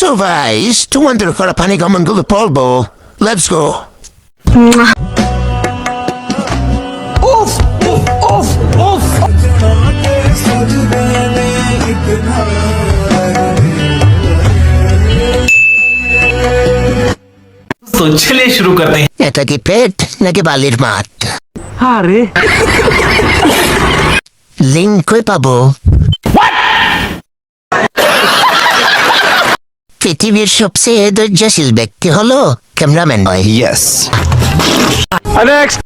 So guys, তোমাদের করা পানি গমনগুলো পড়বো। Let's go. উফ উফ উফ উফ तो चलिए शुरू करते हैं। এটা কি পেট নাকি বালির মাঠ? আরে লিঙ্ক কই পাবো? পৃথিবীর সবচেয়ে ধৈর্যশীল ব্যক্তি হলো ক্যামেরাম্যান নয়। Yes. Next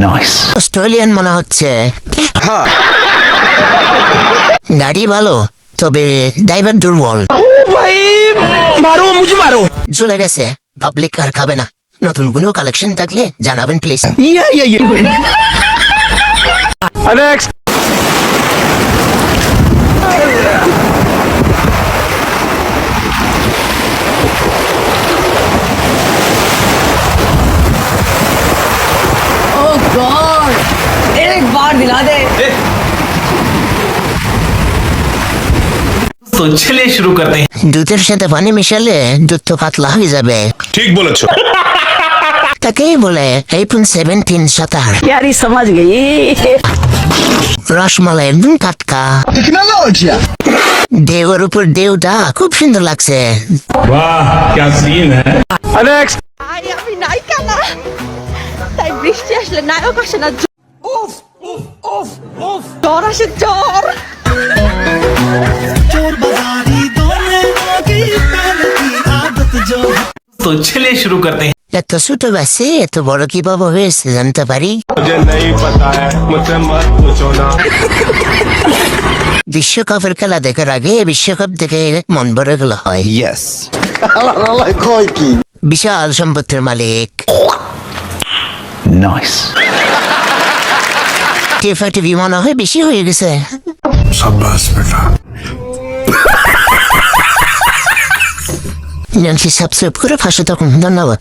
Nice. অস্ট্রেলিয়ান মনে হচ্ছে। গাড়ি ভালো, তবে ড্রাইভার দুর্বল। ভাই মারো মুঝে মারো চলে গেছে, পাবলিক আর খাবে না। নতুন কোনো কালেকশন থাকলে জানাবেন please. Yeah next oh God एक बार दिला दे तो चलिए शुरू करते हैं। দুধের সাথে পানি মিশালে দুধ তো পাতলা হয়ে যাবে। ঠিক বলেছো। তাকেই বলে iPhone 17 17। यारी समझ गई রসমালাই একদম টাটকা। ঢেউয়ের উপর ঢেউটা খুব সুন্দর লাগছে। वाह क्या सीन है। নেক্সট আরে আমি নায়িকা না, তাই বৃষ্টি আসলে নায়ক আসে না, উফ উফ উফ উফ জ্বর আসে জ্বর। तो चलिए शुरू करते हैं। এত ছোট বাসে এত বড় কিভাবে হয়েছে জানতে পারি? मुझे नहीं पता है मुझसे मत पूछो ना। বিশ্বকাপের খেলা দেখার আগে বিশ্বকাপ দেখে মন ভরে গেল হয়। Yes. বিশাল সম্পত্তির মালিক। Nice. টিফা টিভি মনে হয় বেশি হয়ে গেছে। সাবস্ক্রাইব করে পাশে থাকুন, ধন্যবাদ।